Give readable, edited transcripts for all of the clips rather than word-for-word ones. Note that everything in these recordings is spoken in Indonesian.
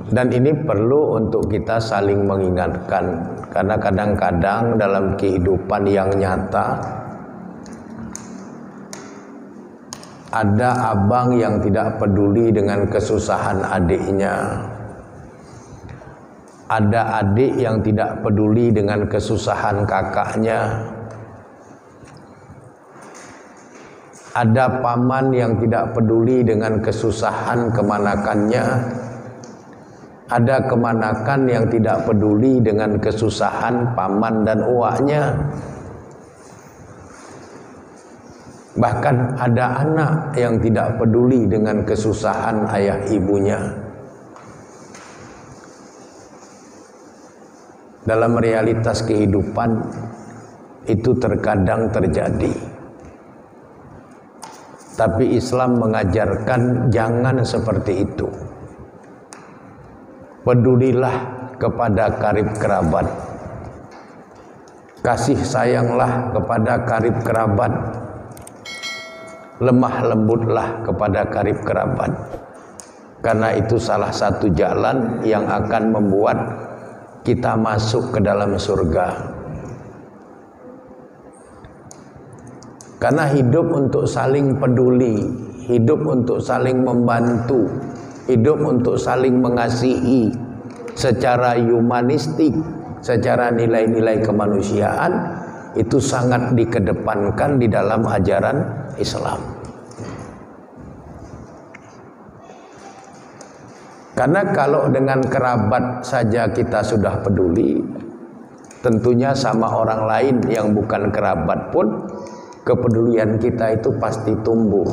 Dan ini perlu untuk kita saling mengingatkan, karena kadang-kadang dalam kehidupan yang nyata ada abang yang tidak peduli dengan kesusahan adiknya, ada adik yang tidak peduli dengan kesusahan kakaknya, ada paman yang tidak peduli dengan kesusahan kemanakannya, ada kemanakan yang tidak peduli dengan kesusahan paman dan uaknya. Bahkan ada anak yang tidak peduli dengan kesusahan ayah ibunya. Dalam realitas kehidupan itu terkadang terjadi. Tapi Islam mengajarkan jangan seperti itu. Pedulilah kepada karib kerabat. Kasih sayanglah kepada karib kerabat. Lemah lembutlah kepada karib kerabat. Karena itu salah satu jalan yang akan membuat kita masuk ke dalam surga. Karena hidup untuk saling peduli, hidup untuk saling membantu, hidup untuk saling mengasihi secara humanistik, secara nilai-nilai kemanusiaan, itu sangat dikedepankan di dalam ajaran Islam. Karena kalau dengan kerabat saja kita sudah peduli, tentunya sama orang lain yang bukan kerabat pun kepedulian kita itu pasti tumbuh.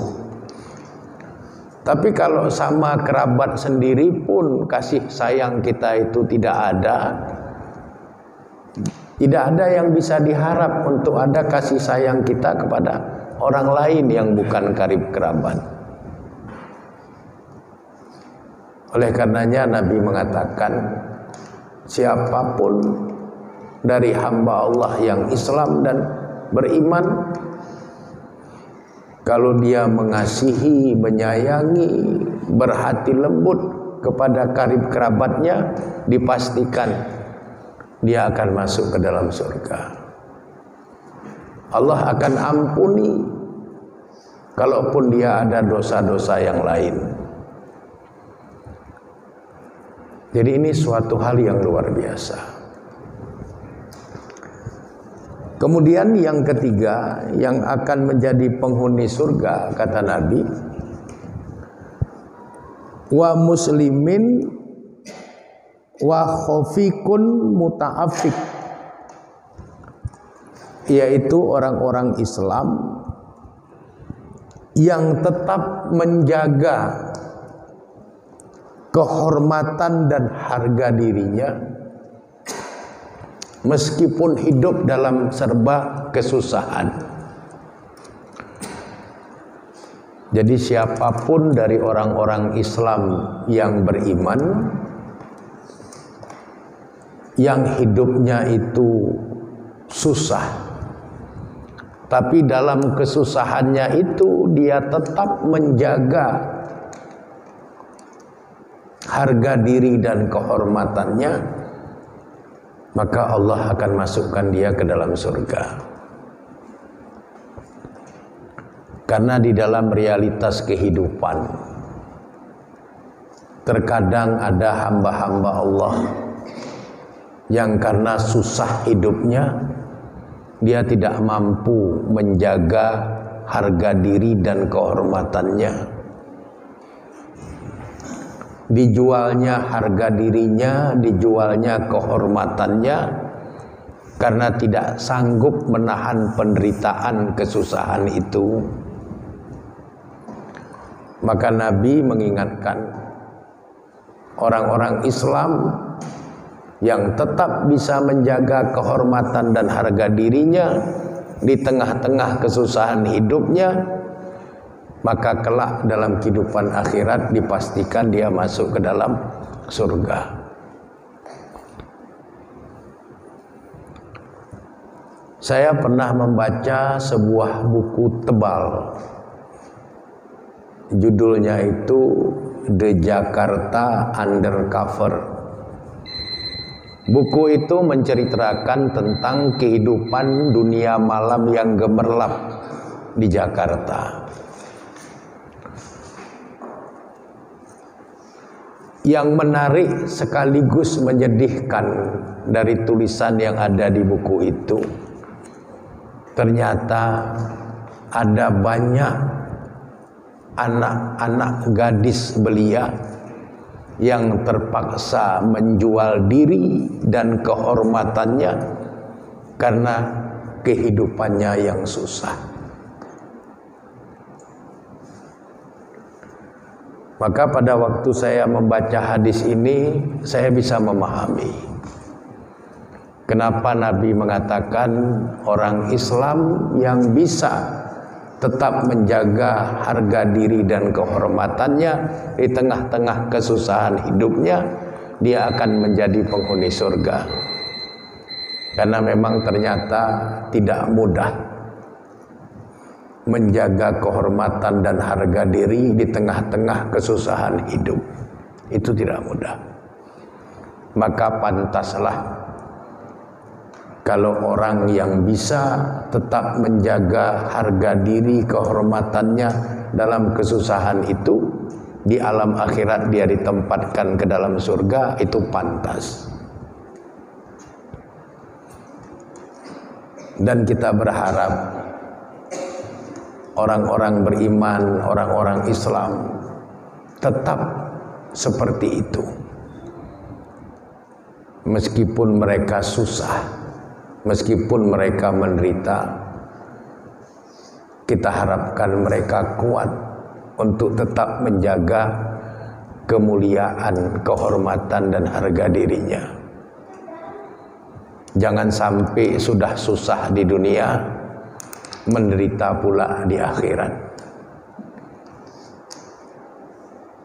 Tapi kalau sama kerabat sendiri pun kasih sayang kita itu tidak ada yang bisa diharap untuk ada kasih sayang kita kepada orang lain yang bukan karib kerabat. Oleh karenanya Nabi mengatakan, siapapun dari hamba Allah yang Islam dan beriman, kalau dia mengasihi, menyayangi, berhati lembut kepada karib kerabatnya, dipastikan dia akan masuk ke dalam surga. Allah akan ampuni kalaupun dia ada dosa-dosa yang lain. Jadi ini suatu hal yang luar biasa. Kemudian yang ketiga yang akan menjadi penghuni surga, kata Nabi, wa muslimin wa khofikun muta'afik, yaitu orang-orang Islam yang tetap menjaga kehormatan dan harga dirinya meskipun hidup dalam serba kesusahan. Jadi siapapun dari orang-orang Islam yang beriman, yang hidupnya itu susah, tapi dalam kesusahannya itu dia tetap menjaga harga diri dan kehormatannya, maka Allah akan masukkan dia ke dalam surga. Karena di dalam realitas kehidupan terkadang ada hamba-hamba Allah yang karena susah hidupnya, dia tidak mampu menjaga harga diri dan kehormatannya. Dijualnya harga dirinya, dijualnya kehormatannya, karena tidak sanggup menahan penderitaan kesusahan itu. Maka Nabi mengingatkan orang-orang Islam yang tetap bisa menjaga kehormatan dan harga dirinya di tengah-tengah kesusahan hidupnya, maka kelak dalam kehidupan akhirat dipastikan dia masuk ke dalam surga. Saya pernah membaca sebuah buku tebal. Judulnya itu The Jakarta Undercover. Buku itu menceritakan tentang kehidupan dunia malam yang gemerlap di Jakarta. Yang menarik sekaligus menyedihkan dari tulisan yang ada di buku itu, ternyata ada banyak anak-anak gadis belia yang terpaksa menjual diri dan kehormatannya karena kehidupannya yang susah. Maka pada waktu saya membaca hadis ini, saya bisa memahami kenapa Nabi mengatakan orang Islam yang bisa tetap menjaga harga diri dan kehormatannya di tengah-tengah kesusahan hidupnya, dia akan menjadi penghuni surga. Karena memang ternyata tidak mudah menjaga kehormatan dan harga diri di tengah-tengah kesusahan hidup. Itu tidak mudah. Maka pantaslah kalau orang yang bisa tetap menjaga harga diri, kehormatannya dalam kesusahan itu, di alam akhirat dia ditempatkan ke dalam surga, itu pantas. Dan kita berharap orang-orang beriman, orang-orang Islam tetap seperti itu. Meskipun mereka susah, meskipun mereka menderita, kita harapkan mereka kuat untuk tetap menjaga kemuliaan, kehormatan dan harga dirinya. Jangan sampai sudah susah di dunia, menderita pula di akhirat.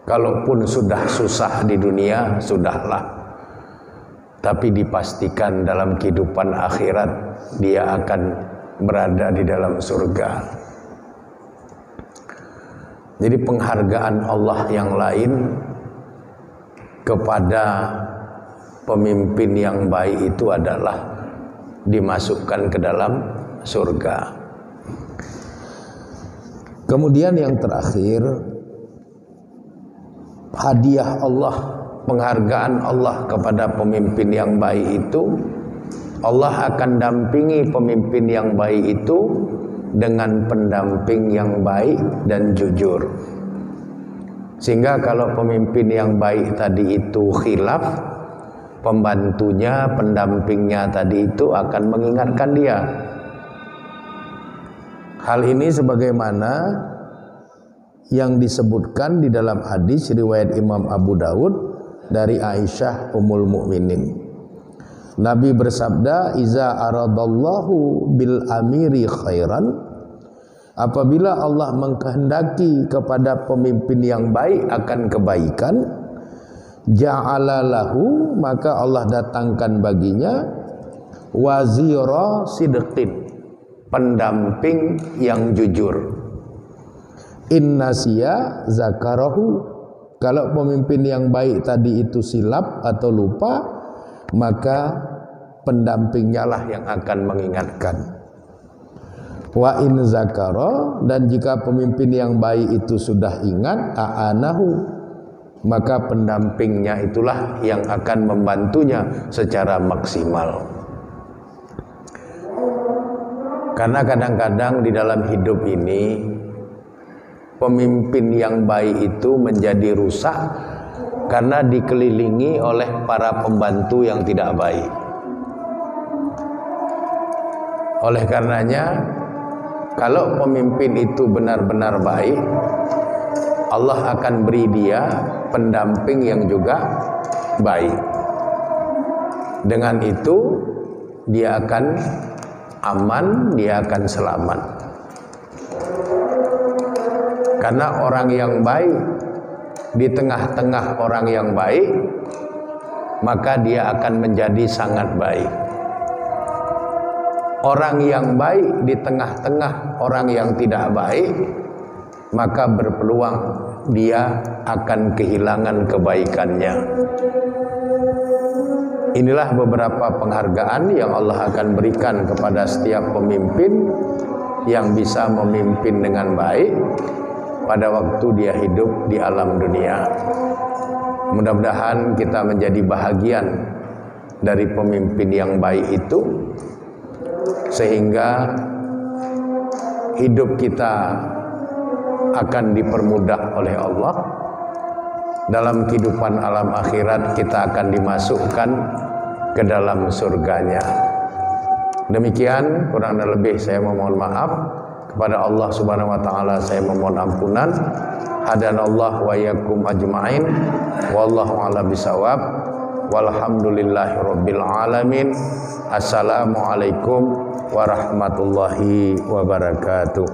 Kalaupun sudah susah di dunia, sudahlah. Tapi dipastikan dalam kehidupan akhirat dia akan berada di dalam surga. Jadi penghargaan Allah yang lain kepada pemimpin yang baik itu adalah dimasukkan ke dalam surga. Kemudian yang terakhir, hadiah Allah, penghargaan Allah kepada pemimpin yang baik itu, Allah akan dampingi pemimpin yang baik itu dengan pendamping yang baik dan jujur. Sehingga kalau pemimpin yang baik tadi itu khilaf, pembantunya, pendampingnya tadi itu akan mengingatkan dia. Hal ini sebagaimana yang disebutkan di dalam hadis riwayat Imam Abu Daud dari Aisyah Ummul Mukminin. Nabi bersabda, "Iza aradallahu bil amiri khairan." Apabila Allah mengkehendaki kepada pemimpin yang baik akan kebaikan, ja'ala lahu, maka Allah datangkan baginya wazira sidqin, pendamping yang jujur. Innasiya zakarahu, kalau pemimpin yang baik tadi itu silap atau lupa, maka pendampingnya lah yang akan mengingatkan. Wa in zakara, dan jika pemimpin yang baik itu sudah ingat, a'anahu, maka pendampingnya itulah yang akan membantunya secara maksimal. Karena kadang-kadang di dalam hidup ini pemimpin yang baik itu menjadi rusak karena dikelilingi oleh para pembantu yang tidak baik. Oleh karenanya, kalau pemimpin itu benar-benar baik, Allah akan beri dia pendamping yang juga baik. Dengan itu dia akan aman, dia akan selamat. Karena orang yang baik di tengah-tengah orang yang baik, maka dia akan menjadi sangat baik. Orang yang baik di tengah-tengah orang yang tidak baik, maka berpeluang dia akan kehilangan kebaikannya. Inilah beberapa penghargaan yang Allah akan berikan kepada setiap pemimpin yang bisa memimpin dengan baik pada waktu dia hidup di alam dunia. Mudah-mudahan kita menjadi bahagian dari pemimpin yang baik itu, sehingga hidup kita akan dipermudah oleh Allah. Dalam kehidupan alam akhirat kita akan dimasukkan ke dalam surganya. Demikian, kurang dan lebih saya memohon maaf. Kepada Allah Subhanahu wa taala saya memohon ampunan. Hadanallahu wa iyyakum ajmain. Wallahu a'lam bishawab. Walhamdulillahirabbil alamin. Assalamualaikum warahmatullahi wabarakatuh.